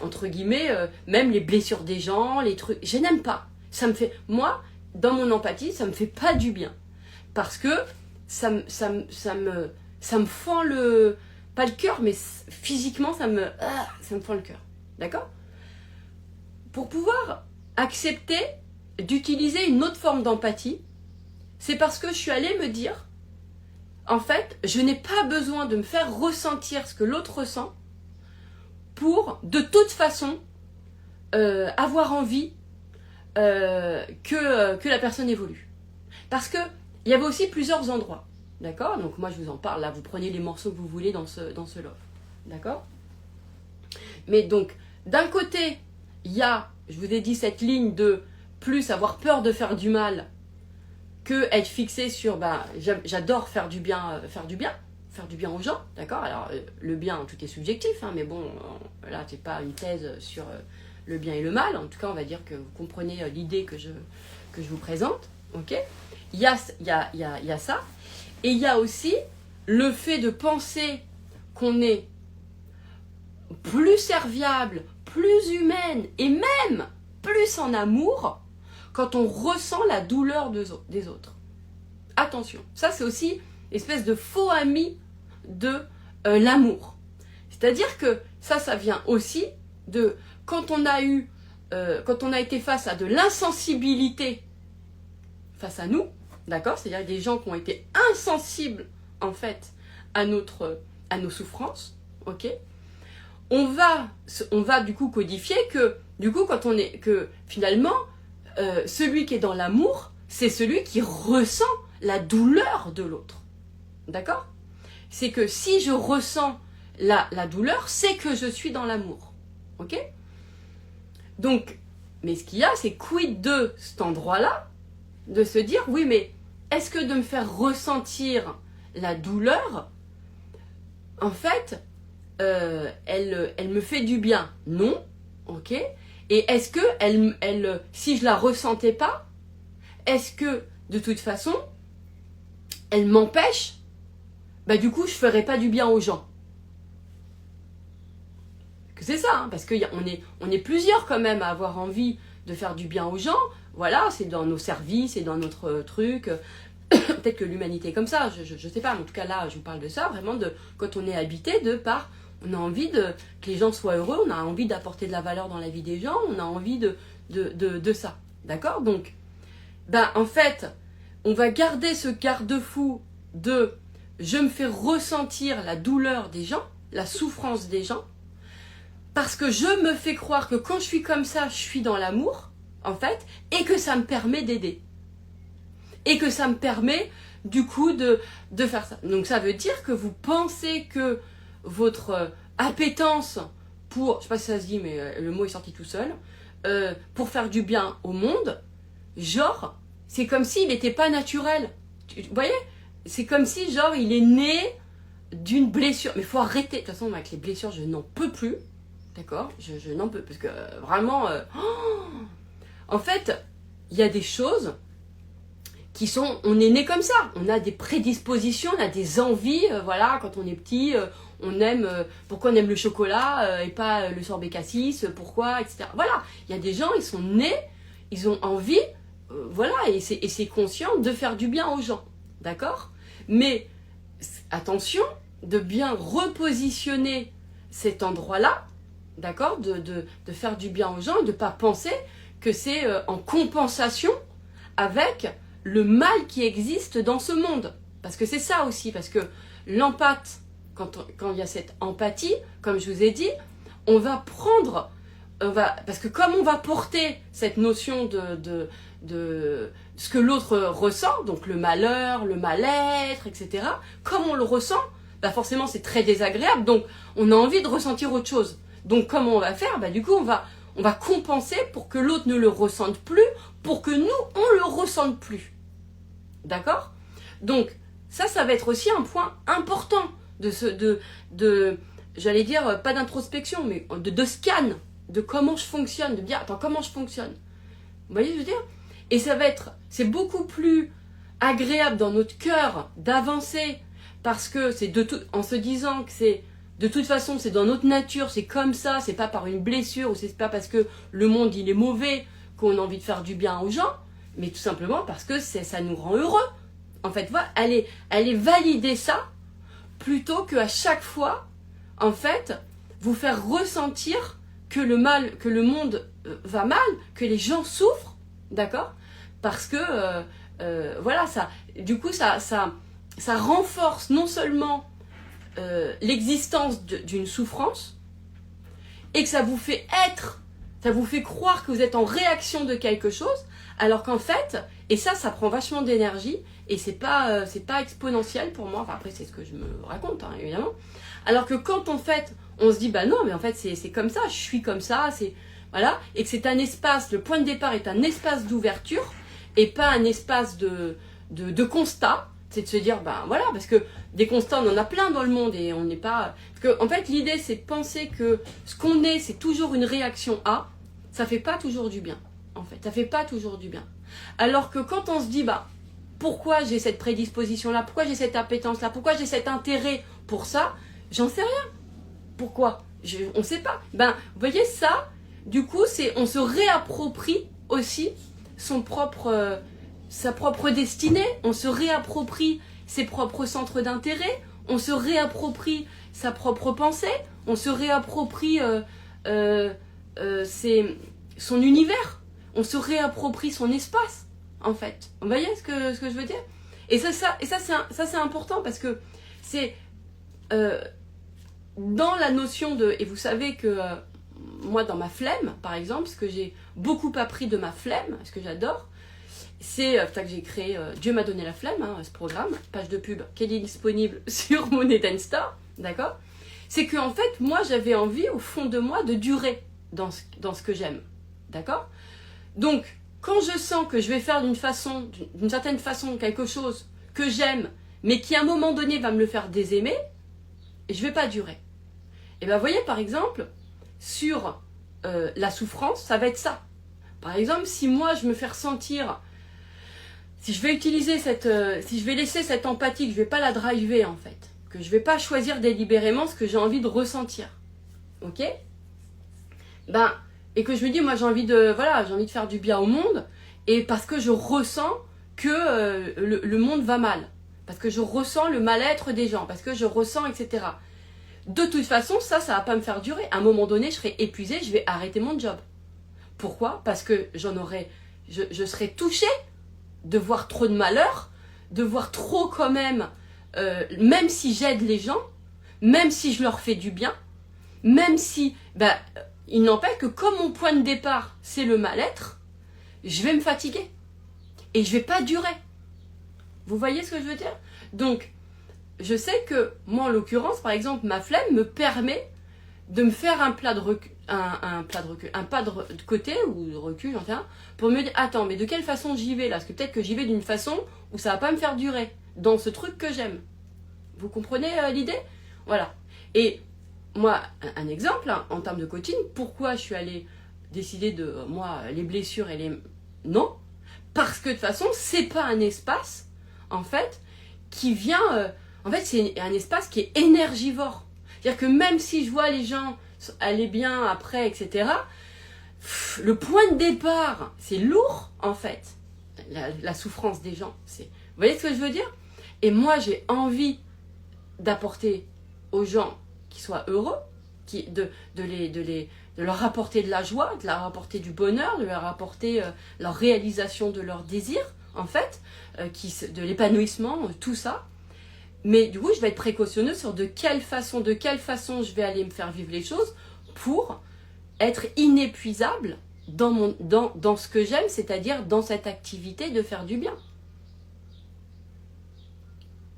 entre guillemets, même les blessures des gens, les trucs. Je n'aime pas. Ça me fait, moi, dans mon empathie, ça me fait pas du bien. Parce que ça me fend pas le cœur, mais physiquement, ça me fend le cœur. D'accord? Pour pouvoir accepter d'utiliser une autre forme d'empathie, c'est parce que je suis allée me dire, en fait, je n'ai pas besoin de me faire ressentir ce que l'autre ressent pour, de toute façon, avoir envie que la personne évolue. Parce que il y avait aussi plusieurs endroits, d'accord? Donc moi je vous en parle, là vous prenez les morceaux que vous voulez dans ce love, d'accord? Mais donc, d'un côté, il y a, je vous ai dit, cette ligne de plus avoir peur de faire du mal que être fixé sur, j'adore faire du bien aux gens, d'accord? Alors, le bien, tout est subjectif, hein, mais bon, là, c'est pas une thèse sur le bien et le mal. En tout cas, on va dire que vous comprenez l'idée que je vous présente, ok? Il y a ça. Et il y a aussi le fait de penser qu'on est plus serviable, plus humaine et même plus en amour quand on ressent la douleur des autres. Attention, ça c'est aussi une espèce de faux ami de l'amour. C'est-à-dire que ça vient aussi de quand on a été face à de l'insensibilité face à nous, d'accord? C'est-à-dire des gens qui ont été insensibles en fait à nos souffrances, ok? On va du coup codifier que du coup que finalement celui qui est dans l'amour, c'est celui qui ressent la douleur de l'autre, d'accord? C'est que si je ressens la douleur, c'est que je suis dans l'amour, ok? Donc, mais ce qu'il y a, c'est quid de cet endroit-là, de se dire, oui, mais est-ce que de me faire ressentir la douleur, en fait, elle me fait du bien? Non, ok? Et est-ce que si je la ressentais pas, est-ce que de toute façon, elle m'empêche? Du coup, je ferais pas du bien aux gens. Que c'est ça, hein, parce qu'on est plusieurs quand même à avoir envie de faire du bien aux gens. Voilà, c'est dans nos services, c'est dans notre truc. Peut-être que l'humanité est comme ça, je sais pas, mais en tout cas là, je vous parle de ça, vraiment de quand on est habité on a envie que les gens soient heureux, on a envie d'apporter de la valeur dans la vie des gens, on a envie de ça, d'accord? Donc, en fait, on va garder ce garde-fou de je me fais ressentir la douleur des gens, la souffrance des gens, parce que je me fais croire que quand je suis comme ça, je suis dans l'amour, en fait, et que ça me permet d'aider. Et que ça me permet, du coup, de faire ça. Donc ça veut dire que vous pensez que votre appétence pour, je sais pas si ça se dit, mais le mot est sorti tout seul, pour faire du bien au monde, genre, c'est comme s'il n'était pas naturel. Vous voyez? C'est comme si, genre, il est né d'une blessure. Mais il faut arrêter. De toute façon, avec les blessures, je n'en peux plus. D'accord? Je n'en peux plus. Parce que vraiment... En fait, il y a des choses qui sont... On est né comme ça. On a des prédispositions, on a des envies. Voilà, quand on est petit, on aime... pourquoi on aime le chocolat et pas le sorbet cassis? Pourquoi? Etc. Voilà. Il y a des gens, ils sont nés, ils ont envie... voilà, et c'est conscient de faire du bien aux gens. D'accord? Mais attention de bien repositionner cet endroit-là, d'accord, de faire du bien aux gens et de ne pas penser que c'est en compensation avec le mal qui existe dans ce monde. Parce que c'est ça aussi, parce que l'empathe, quand il y a cette empathie, comme je vous ai dit, on va prendre parce que comme on va porter cette notion de ce que l'autre ressent, donc le malheur, le mal-être, etc., comme on le ressent, bah forcément c'est très désagréable, donc on a envie de ressentir autre chose. Donc comment on va faire? Bah du coup on va compenser pour que l'autre ne le ressente plus, pour que nous on le ressente plus. D'accord? Donc ça va être aussi un point important j'allais dire, pas d'introspection, mais de scan, de comment je fonctionne, de dire, attends, comment je fonctionne? Vous voyez ce que je veux dire? Et c'est beaucoup plus agréable dans notre cœur d'avancer, parce que c'est en se disant que c'est, de toute façon, c'est dans notre nature, c'est comme ça, c'est pas par une blessure, ou c'est pas parce que le monde, il est mauvais, qu'on a envie de faire du bien aux gens, mais tout simplement parce que ça nous rend heureux. En fait, voilà, allez valider ça, plutôt qu'à chaque fois, en fait, vous faire ressentir que le monde va mal, que les gens souffrent, d'accord? Parce que, voilà, du coup, ça renforce non seulement l'existence d'une souffrance, et que ça vous fait croire que vous êtes en réaction de quelque chose, alors qu'en fait, et ça prend vachement d'énergie, et c'est pas exponentiel pour moi, enfin après c'est ce que je me raconte, hein, évidemment, alors que quand en fait, on se dit, bah non, mais en fait c'est comme ça, je suis comme ça, voilà, et que c'est un espace, le point de départ est un espace d'ouverture, et pas un espace de constat, c'est de se dire, ben voilà, parce que des constats, on en a plein dans le monde, et on n'est pas... Parce que, en fait, l'idée, c'est de penser que ce qu'on est, c'est toujours une réaction à, ça fait pas toujours du bien, en fait, ça fait pas toujours du bien. Alors que quand on se dit, bah, pourquoi j'ai cette prédisposition-là, pourquoi j'ai cette appétence-là, pourquoi j'ai cet intérêt pour ça, j'en sais rien. Pourquoi? On ne sait pas. Ben, vous voyez ça, du coup, on se réapproprie aussi sa propre destinée, on se réapproprie ses propres centres d'intérêt, on se réapproprie sa propre pensée, on se réapproprie son univers, on se réapproprie son espace, en fait. Vous voyez ce que je veux dire? Et ça c'est important, parce que c'est dans la notion de... Et vous savez que moi, dans ma flemme, par exemple, ce que j'ai beaucoup appris de ma flemme, ce que j'adore, c'est ça que j'ai créé Dieu m'a donné la flemme, hein, ce programme, page de pub qui est disponible sur mon Eden Store, d'accord? C'est que en fait, moi, j'avais envie, au fond de moi, de durer dans ce que j'aime, d'accord? Donc, quand je sens que je vais faire d'une certaine façon quelque chose que j'aime, mais qui à un moment donné va me le faire désaimer, je vais pas durer. Et bien, vous voyez, par exemple, sur la souffrance, ça va être ça. Par exemple, si moi, je me fais ressentir... Si je vais si je vais laisser cette empathie, que je ne vais pas la driver, en fait, que je ne vais pas choisir délibérément ce que j'ai envie de ressentir, ok? Ben, et que je me dis, moi, j'ai envie de faire du bien au monde, et parce que je ressens que le monde va mal, parce que je ressens le mal-être des gens, parce que je ressens, etc. De toute façon, ça va pas me faire durer. À un moment donné, je serai épuisée, je vais arrêter mon job. Pourquoi? Parce que je serai touchée de voir trop de malheur, de voir trop quand même, même si j'aide les gens, même si je leur fais du bien, même si, il n'empêche que comme mon point de départ, c'est le mal-être, je vais me fatiguer. Et je vais pas durer. Vous voyez ce que je veux dire? Donc, je sais que, moi en l'occurrence, par exemple, ma flemme me permet de me faire un pas de côté ou de recul, j'en sais rien, pour me dire, attends, mais de quelle façon j'y vais là? Parce que peut-être que j'y vais d'une façon où ça va pas me faire durer, dans ce truc que j'aime. Vous comprenez l'idée? Voilà. Et moi, un exemple, hein, en termes de coaching, pourquoi je suis allée décider de, moi, les blessures et les... Non, parce que de toute façon, c'est pas un espace, en fait, qui vient... en fait, c'est un espace qui est énergivore. C'est-à-dire que même si je vois les gens aller bien après, etc., le point de départ, c'est lourd, en fait. La souffrance des gens. Vous voyez ce que je veux dire? Et moi, j'ai envie d'apporter aux gens qui soient heureux, de leur apporter de la joie, de leur apporter du bonheur, de leur apporter leur réalisation de leurs désirs, en fait, de l'épanouissement, tout ça. Mais du coup, je vais être précautionneuse sur de quelle façon je vais aller me faire vivre les choses pour être inépuisable dans ce que j'aime, c'est-à-dire dans cette activité de faire du bien.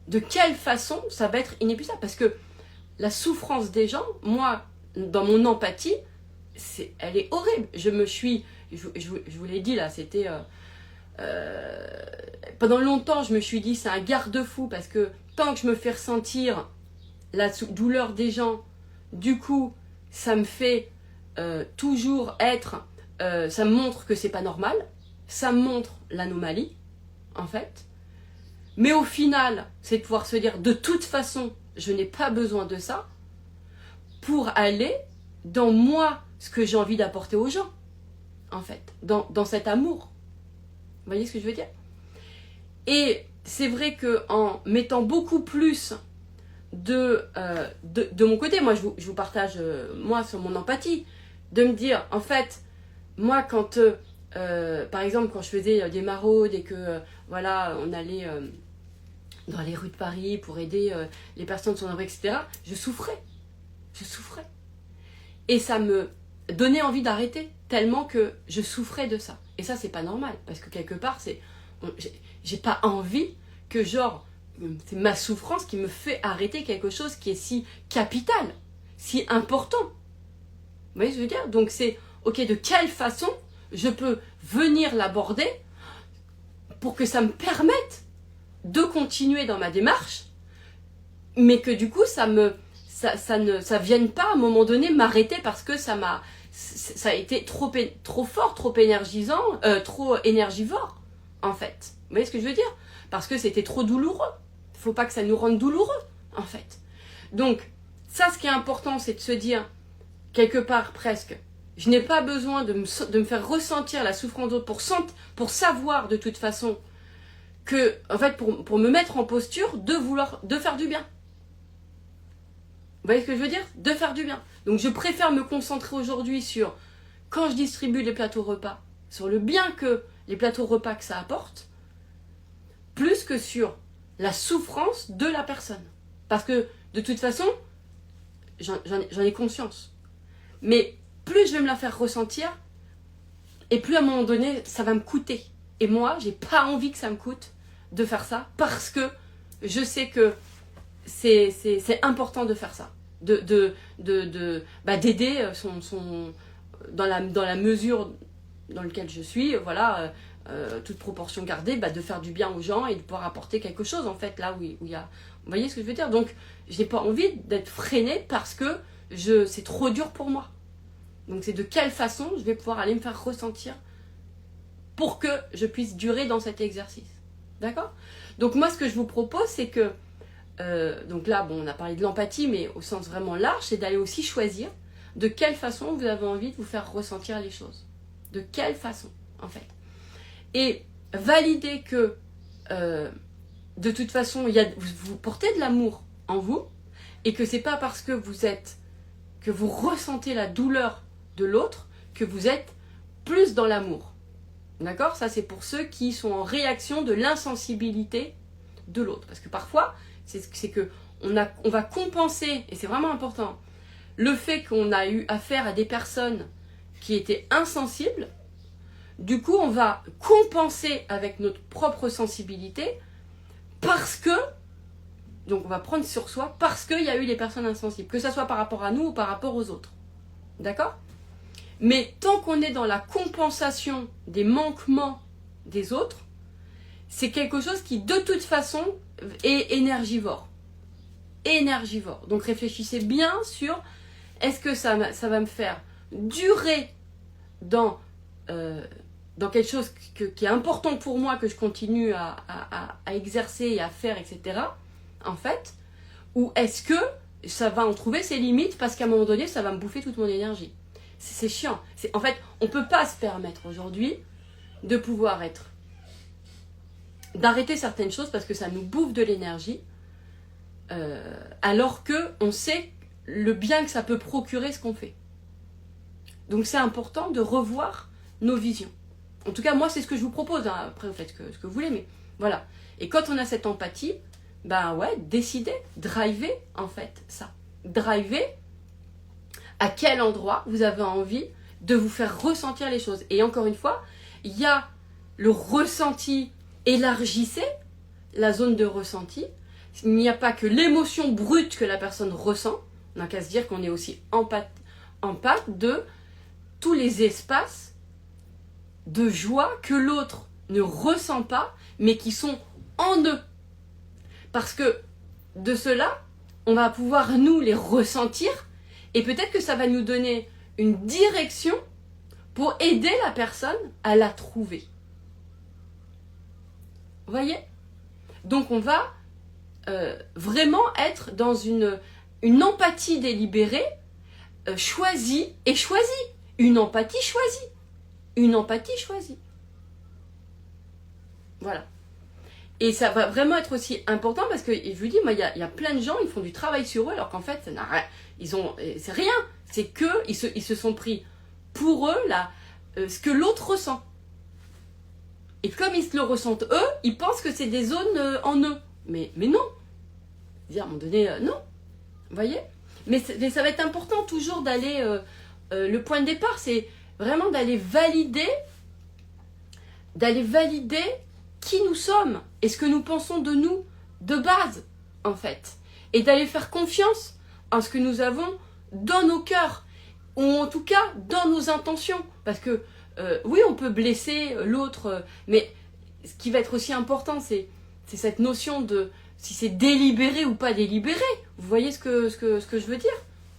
De quelle façon ça va être inépuisable? Parce que la souffrance des gens, moi, dans mon empathie, elle est horrible. Je vous l'ai dit là, c'était... pendant longtemps, je me suis dit, c'est un garde-fou, parce que tant que je me fais ressentir la douleur des gens, du coup, ça me fait toujours être... ça me montre que c'est pas normal, ça me montre l'anomalie, en fait. Mais au final, c'est de pouvoir se dire, de toute façon, je n'ai pas besoin de ça pour aller dans moi, ce que j'ai envie d'apporter aux gens, en fait, dans cet amour. Vous voyez ce que je veux dire? Et c'est vrai qu'en mettant beaucoup plus de mon côté, moi je vous partage, moi, sur mon empathie, de me dire, en fait, moi quand, par exemple, quand je faisais des maraudes et que, voilà, on allait dans les rues de Paris pour aider les personnes sans abri, etc., je souffrais. Et ça me donnait envie d'arrêter, tellement que je souffrais de ça. Et ça, c'est pas normal, parce que quelque part, j'ai pas envie que, genre, c'est ma souffrance qui me fait arrêter quelque chose qui est si capital, si important. Vous voyez ce que je veux dire? Donc c'est, ok, de quelle façon je peux venir l'aborder pour que ça me permette de continuer dans ma démarche, mais que du coup, ça vienne pas à un moment donné m'arrêter parce que ça a été trop fort, trop énergisant, trop énergivore, en fait. Vous voyez ce que je veux dire? Parce que c'était trop douloureux. Il ne faut pas que ça nous rende douloureux, en fait. Donc, ça, ce qui est important, c'est de se dire, quelque part presque, je n'ai pas besoin de me faire ressentir la souffrance d'autres pour savoir de toute façon que, en fait, pour me mettre en posture de faire du bien. Vous voyez ce que je veux dire? De faire du bien. Donc je préfère me concentrer aujourd'hui sur, quand je distribue les plateaux repas, sur le bien que les plateaux repas que ça apporte, plus que sur la souffrance de la personne. Parce que, de toute façon, j'en ai conscience. Mais plus je vais me la faire ressentir, et plus à un moment donné, ça va me coûter. Et moi, j'ai pas envie que ça me coûte de faire ça, parce que je sais que c'est important de faire ça. D'aider dans la mesure dans laquelle je suis, voilà, toute proportion gardée, de faire du bien aux gens et de pouvoir apporter quelque chose, en fait, là où il y a... Vous voyez ce que je veux dire? Donc, j'ai pas envie d'être freinée parce que c'est trop dur pour moi. Donc, c'est de quelle façon je vais pouvoir aller me faire ressentir pour que je puisse durer dans cet exercice. D'accord? Donc, moi, ce que je vous propose, c'est que donc là, bon, on a parlé de l'empathie, mais au sens vraiment large, c'est d'aller aussi choisir de quelle façon vous avez envie de vous faire ressentir les choses. De quelle façon, en fait. Et valider que, de toute façon, vous portez de l'amour en vous, et que c'est pas parce que vous ressentez la douleur de l'autre que vous êtes plus dans l'amour. D'accord? Ça, c'est pour ceux qui sont en réaction de l'insensibilité de l'autre. Parce que parfois, c'est que on va compenser, et c'est vraiment important, le fait qu'on a eu affaire à des personnes qui étaient insensibles. Du coup, on va compenser avec notre propre sensibilité parce que, donc on va prendre sur soi parce qu'il y a eu des personnes insensibles, que ce soit par rapport à nous ou par rapport aux autres. D'accord? Mais tant qu'on est dans la compensation des manquements des autres, c'est quelque chose qui, de toute façon, est énergivore. Énergivore. Donc réfléchissez bien sur, est-ce que ça va me faire durer dans quelque chose qui est important pour moi, que je continue à exercer et à faire, etc. En fait, ou est-ce que ça va en trouver ses limites parce qu'à un moment donné, ça va me bouffer toute mon énergie. C'est chiant. En fait, on ne peut pas se permettre aujourd'hui de pouvoir d'arrêter certaines choses parce que ça nous bouffe de l'énergie, alors qu'on sait le bien que ça peut procurer ce qu'on fait. Donc c'est important de revoir nos visions. En tout cas, moi, c'est ce que je vous propose. Hein. Après, vous faites ce que vous voulez, mais voilà. Et quand on a cette empathie, décidez, drivez, en fait, ça. Drivez à quel endroit vous avez envie de vous faire ressentir les choses. Et encore une fois, il y a le ressenti, élargissez la zone de ressenti. Il n'y a pas que l'émotion brute que la personne ressent. On n'a qu'à se dire qu'on est aussi empathe de tous les espaces de joie que l'autre ne ressent pas, mais qui sont en eux. Parce que de cela, on va pouvoir nous les ressentir, et peut-être que ça va nous donner une direction pour aider la personne à la trouver. Vous voyez? Donc on va vraiment être dans une empathie délibérée, choisie et choisie. Une empathie choisie. Une empathie choisie. Voilà. Et ça va vraiment être aussi important parce que, je vous dis, moi, il y a plein de gens, ils font du travail sur eux alors qu'en fait, ça n'a rien. C'est rien. C'est que ils se sont pris pour eux là, ce que l'autre ressent. Et comme ils se le ressentent eux, ils pensent que c'est des zones en eux. Mais non. À un moment donné, non. Vous voyez? Mais ça va être important toujours d'aller... le point de départ, c'est vraiment d'aller valider qui nous sommes et ce que nous pensons de nous de base, en fait. Et d'aller faire confiance en ce que nous avons dans nos cœurs, ou en tout cas dans nos intentions. Parce que, oui, on peut blesser l'autre, mais ce qui va être aussi important, c'est cette notion de si c'est délibéré ou pas délibéré. Vous voyez ce que je veux dire?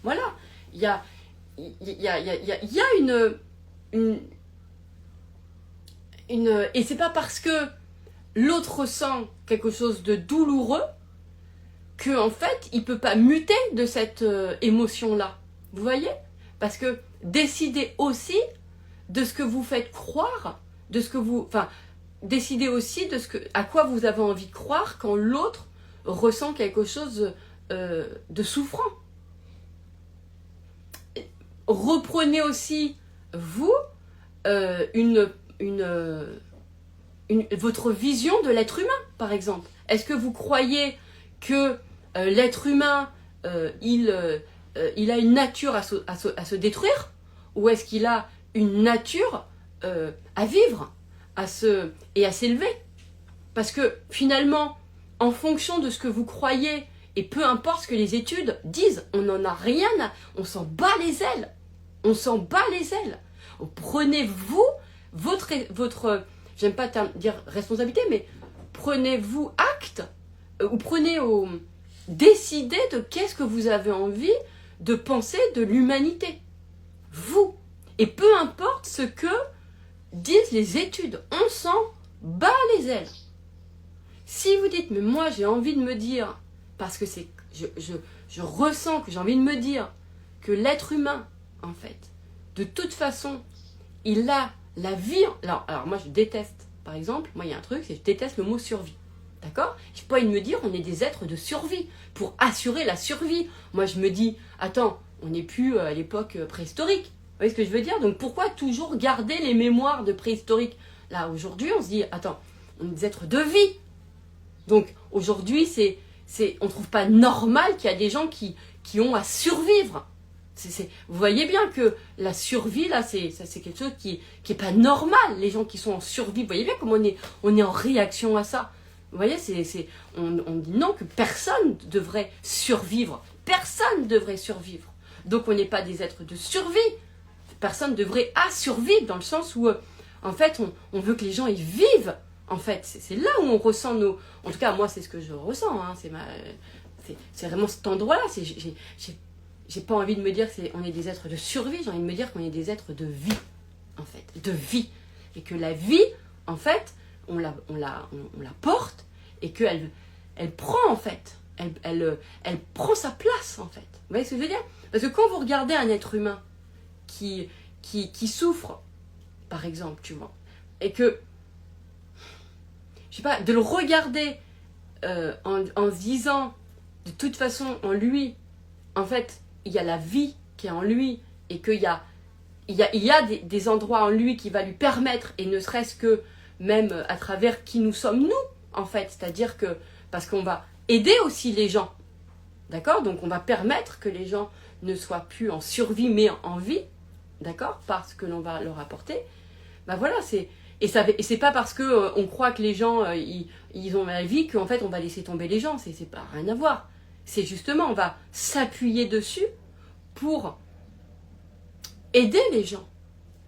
Voilà. Il y a une et c'est pas parce que l'autre ressent quelque chose de douloureux que en fait il peut pas muter de cette émotion-là. Vous voyez? Parce que décidez aussi de ce que vous faites croire, de ce que vous, enfin, décidez aussi de à quoi vous avez envie de croire quand l'autre ressent quelque chose de souffrant. Reprenez aussi, vous, votre vision de l'être humain, par exemple. Est-ce que vous croyez que l'être humain, il a une nature à se détruire? Ou est-ce qu'il a une nature à vivre et à s'élever? Parce que finalement, en fonction de ce que vous croyez, et peu importe ce que les études disent, on n'en a rien on s'en bat les ailes. On s'en bat les ailes. Prenez-vous votre j'aime pas dire responsabilité, mais prenez-vous acte, ou décidez de qu'est-ce que vous avez envie de penser de l'humanité. Vous. Et peu importe ce que disent les études, on s'en bat les ailes. Si vous dites, mais moi j'ai envie de me dire, parce que je ressens que j'ai envie de me dire que l'être humain, en fait, de toute façon, il a la vie... Alors moi je déteste, par exemple, moi il y a un truc, c'est que je déteste le mot survie. D'accord? Je peux pas me dire, on est des êtres de survie, pour assurer la survie. Moi je me dis, attends, on n'est plus à l'époque préhistorique. Vous voyez ce que je veux dire? Donc pourquoi toujours garder les mémoires de préhistorique? Là, aujourd'hui, on se dit, attends, on est des êtres de vie. Donc aujourd'hui, on ne trouve pas normal qu'il y a des gens qui ont à survivre. Vous voyez bien que la survie, là, c'est quelque chose qui est pas normal. Les gens qui sont en survie, vous voyez bien comment on est en réaction à ça. Vous voyez, on dit non, que personne devrait survivre. Personne devrait survivre. Donc on n'est pas des êtres de survie. Personne devrait survivre dans le sens où, en fait, on veut que les gens y vivent. En fait, c'est là où on ressent nos... En tout cas, moi, c'est ce que je ressens. Hein. C'est vraiment cet endroit-là. J'ai pas envie de me dire qu'on est des êtres de survie. J'ai envie de me dire qu'on est des êtres de vie, en fait. De vie. Et que la vie, en fait, on la porte et qu'elle prend, en fait. Elle prend sa place, en fait. Vous voyez ce que je veux dire? Parce que quand vous regardez un être humain qui souffre, par exemple, tu vois, et que... Je sais pas, de le regarder en se disant, de toute façon, en lui, en fait, il y a la vie qui est en lui, et qu'il y a des endroits en lui qui va lui permettre, et ne serait-ce que même à travers qui nous sommes nous, en fait, c'est-à-dire que, parce qu'on va aider aussi les gens, d'accord? Donc on va permettre que les gens ne soient plus en survie mais en vie, d'accord, parce que l'on va leur apporter, ben voilà, et c'est pas parce que on croit que les gens ils ont la vie qu'en fait on va laisser tomber les gens, c'est pas rien à voir. C'est justement, on va s'appuyer dessus pour aider les gens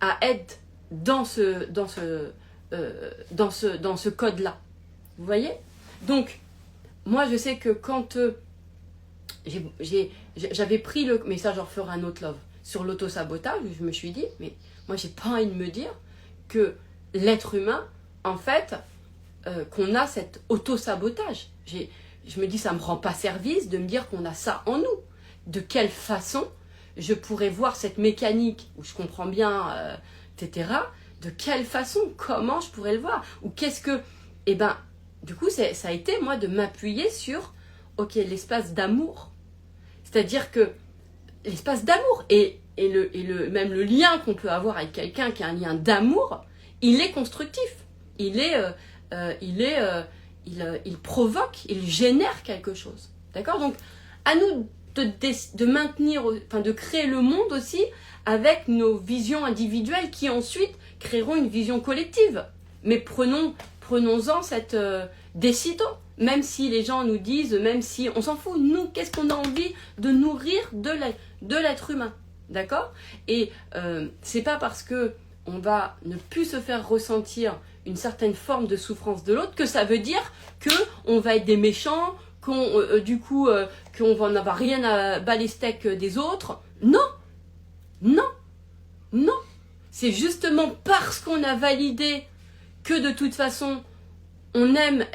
à être dans ce code-là. Vous voyez? Donc, moi je sais que quand j'avais pris le... Mais ça, j'en referai un autre love. Sur l'auto-sabotage, je me suis dit, mais moi j'ai pas envie de me dire que l'être humain, en fait, qu'on a cet auto-sabotage. Je me dis, ça me rend pas service de me dire qu'on a ça en nous. De quelle façon je pourrais voir cette mécanique où je comprends bien, etc. De quelle façon, comment je pourrais le voir? Ou qu'est-ce que... Eh ben, du coup, ça a été, moi, de m'appuyer sur, ok, l'espace d'amour. C'est-à-dire que l'espace d'amour même le lien qu'on peut avoir avec quelqu'un qui a un lien d'amour, il est constructif. Il provoque, il génère quelque chose. D'accord? Donc, à nous de maintenir, enfin de créer le monde aussi avec nos visions individuelles qui ensuite créeront une vision collective. Mais prenons-en cette décision. Même si les gens nous disent, même si on s'en fout, nous, qu'est-ce qu'on a envie de nourrir de l'être humain, d'accord? Et c'est pas parce que on va ne plus se faire ressentir une certaine forme de souffrance de l'autre que ça veut dire que on va être des méchants, qu'on va en avoir rien à bas les steaks des autres. Non, non, non. C'est justement parce qu'on a validé que de toute façon on aime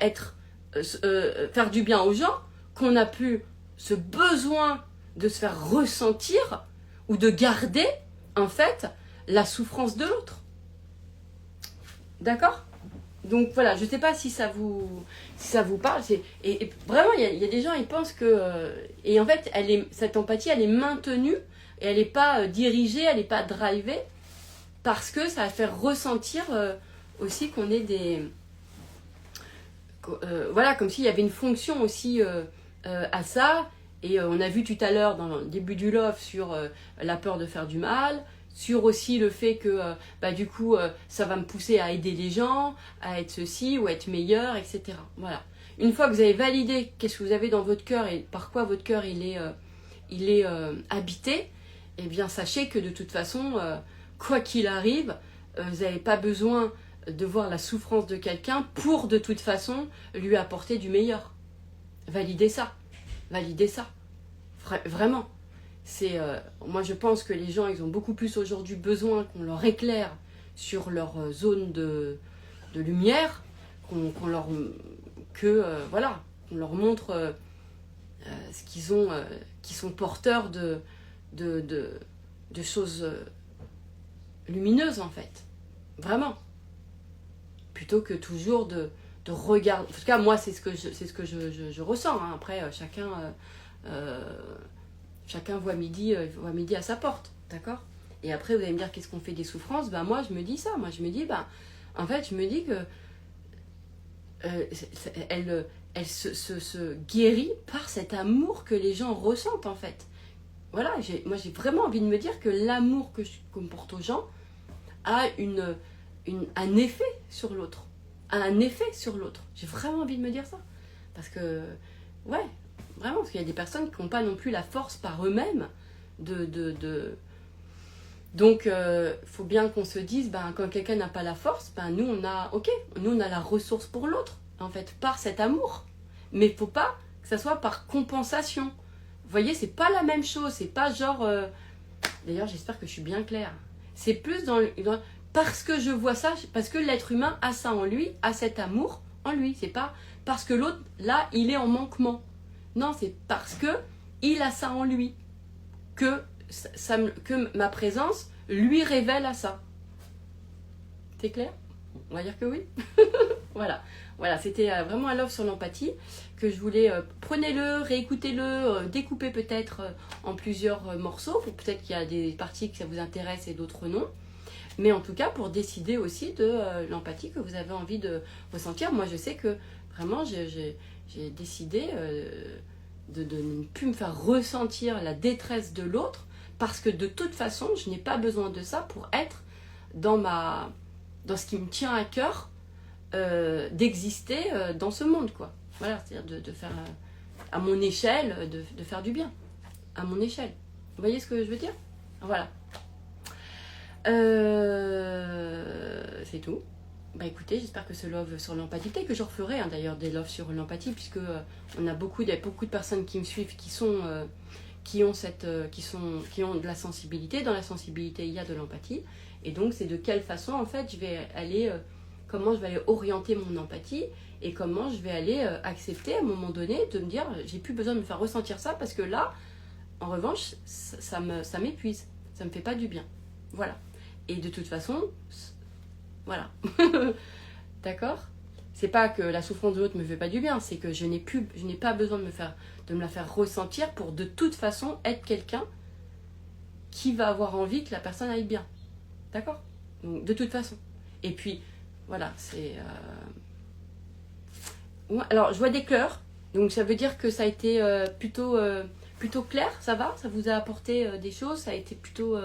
faire du bien aux gens, qu'on a plus ce besoin de se faire ressentir ou de garder, en fait, la souffrance de l'autre. D'accord? Donc voilà, je ne sais pas si ça vous parle. Et vraiment, il y a des gens, ils pensent que... et en fait, cette empathie, elle est maintenue, et elle n'est pas dirigée, elle n'est pas drivée, parce que ça va faire ressentir aussi qu'on est des... voilà, comme s'il y avait une fonction aussi à ça. Et on a vu tout à l'heure dans le début du love sur la peur de faire du mal, sur aussi le fait que du coup ça va me pousser à aider les gens, à être ceci ou à être meilleur, etc. Voilà. Une fois que vous avez validé qu'est-ce que vous avez dans votre cœur et par quoi votre cœur il est habité, eh bien sachez que de toute façon, quoi qu'il arrive, vous n'avez pas besoin de voir la souffrance de quelqu'un pour de toute façon lui apporter du meilleur. Validez ça. Validez ça. Vraiment. Moi je pense que les gens ils ont beaucoup plus aujourd'hui besoin qu'on leur éclaire sur leur zone de lumière, qu'on leur montre ce qu'ils ont, qui sont porteurs de choses lumineuses en fait. Vraiment. Plutôt que toujours de regarder. En tout cas, moi, c'est ce que je ressens. Hein. Après, chacun voit midi à sa porte. D'accord? Et après, vous allez me dire qu'est-ce qu'on fait des souffrances? Ben, moi, je me dis ça. Moi, je me dis, en fait, je me dis que elle se guérit par cet amour que les gens ressentent, en fait. Voilà, moi, j'ai vraiment envie de me dire que l'amour qu'on porte aux gens a un effet sur l'autre. Un effet sur l'autre. J'ai vraiment envie de me dire ça. Parce que, ouais, vraiment, parce qu'il y a des personnes qui n'ont pas non plus la force par eux-mêmes Donc, faut bien qu'on se dise, quand quelqu'un n'a pas la force, nous, on a la ressource pour l'autre, en fait, par cet amour. Mais il ne faut pas que ça soit par compensation. Vous voyez, c'est pas la même chose. C'est pas genre... D'ailleurs, j'espère que je suis bien claire. C'est plus parce que je vois ça, parce que l'être humain a ça en lui, a cet amour en lui. C'est pas parce que l'autre, là, il est en manquement. Non, c'est parce que il a ça en lui que ma présence lui révèle à ça. C'est clair? On va dire que oui. Voilà, c'était vraiment un love sur l'empathie que je voulais. Prenez-le, réécoutez-le, découpez peut-être en plusieurs morceaux. Peut-être qu'il y a des parties que ça vous intéresse et d'autres non. Mais en tout cas, pour décider aussi de l'empathie que vous avez envie de ressentir. Moi, je sais que vraiment, j'ai décidé de ne plus me faire ressentir la détresse de l'autre, parce que de toute façon, je n'ai pas besoin de ça pour être dans ce qui me tient à cœur, d'exister dans ce monde, quoi. Voilà, c'est-à-dire de faire à mon échelle, de faire du bien, à mon échelle. Vous voyez ce que je veux dire? Voilà. C'est tout. Bah écoutez, j'espère que ce love sur l'empathie, peut-être que je referai d'ailleurs des loves sur l'empathie, puisque on a beaucoup de personnes qui me suivent qui ont de la sensibilité. Dans la sensibilité, il y a de l'empathie. Et donc, c'est de quelle façon, en fait, comment je vais aller orienter mon empathie et comment je vais aller accepter à un moment donné de me dire, j'ai plus besoin de me faire ressentir ça parce que là, en revanche, ça m'épuise, ça me fait pas du bien. Voilà. Et de toute façon, voilà. D'accord? C'est pas que la souffrance de l'autre me fait pas du bien, c'est que je n'ai pas besoin de me la faire ressentir pour de toute façon être quelqu'un qui va avoir envie que la personne aille bien. D'accord? Donc, de toute façon. Et puis, voilà, c'est... Alors, je vois des cœurs, donc ça veut dire que ça a été plutôt clair, ça va? Ça vous a apporté des choses, ça a été plutôt...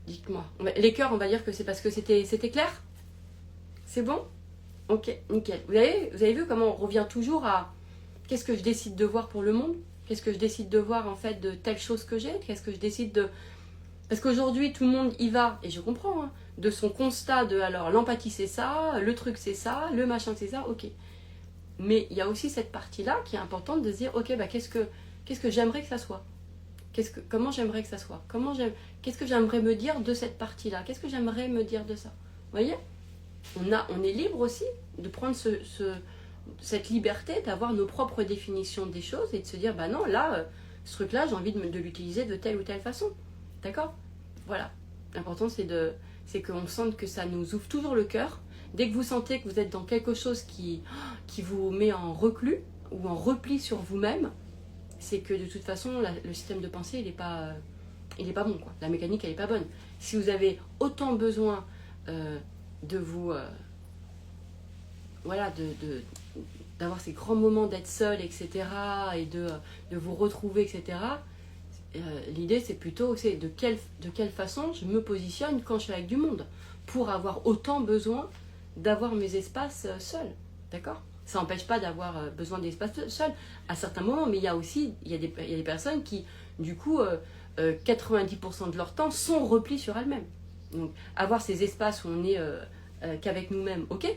Dites-moi. Les cœurs, on va dire que c'est parce que c'était clair? C'est bon? Ok, nickel. Vous avez vu comment on revient toujours à qu'est-ce que je décide de voir pour le monde? Qu'est-ce que je décide de voir en fait de telle chose que j'ai? Qu'est-ce que je décide de... Parce qu'aujourd'hui, tout le monde y va, et je comprends, hein, de son constat de alors l'empathie c'est ça, le truc c'est ça, le machin c'est ça, ok. Mais il y a aussi cette partie-là qui est importante de se dire ok, bah, qu'est-ce que j'aimerais que ça soit? Comment j'aimerais que ça soit? Qu'est-ce que j'aimerais me dire de cette partie-là? Qu'est-ce que j'aimerais me dire de ça? Vous voyez? On est libre aussi de prendre cette liberté, d'avoir nos propres définitions des choses et de se dire, bah non, là, ce truc-là, j'ai envie de l'utiliser de telle ou telle façon. D'accord? Voilà. L'important, c'est qu'on sente que ça nous ouvre toujours le cœur. Dès que vous sentez que vous êtes dans quelque chose qui vous met en reclus ou en repli sur vous-même, c'est que de toute façon, le système de pensée, il n'est pas bon, quoi. La mécanique, elle n'est pas bonne. Si vous avez autant besoin de vous... voilà, d'avoir ces grands moments d'être seul, etc., et de vous retrouver, etc., l'idée, c'est plutôt de quelle façon je me positionne quand je suis avec du monde, pour avoir autant besoin d'avoir mes espaces seuls, d'accord? Ça n'empêche pas d'avoir besoin d'espace seul à certains moments, mais il y a des personnes qui, du coup, 90% de leur temps sont repliées sur elles-mêmes. Donc, avoir ces espaces où on est qu'avec nous-mêmes, ok?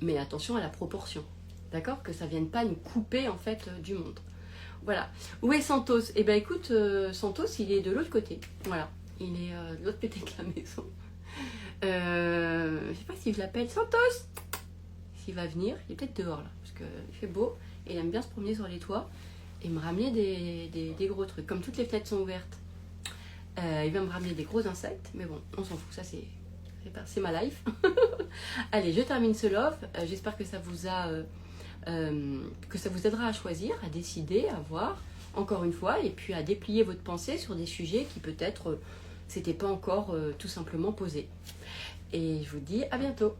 Mais attention à la proportion, d'accord? Que ça ne vienne pas nous couper, en fait, du monde. Voilà. Où est Santos? Eh bien, écoute, Santos, il est de l'autre côté. Voilà. Il est de l'autre côté de la maison. Je ne sais pas si je l'appelle Santos. S'il va venir, il est peut-être dehors là, parce qu'il fait beau et il aime bien se promener sur les toits et me ramener des gros trucs. Comme toutes les fenêtres sont ouvertes, il va me ramener des gros insectes, mais bon, on s'en fout, ça c'est ma life. Allez, je termine ce love. J'espère que ça vous aidera à choisir, à décider, à voir, encore une fois, et puis à déplier votre pensée sur des sujets qui peut-être s'étaient pas encore tout simplement posés. Et je vous dis à bientôt.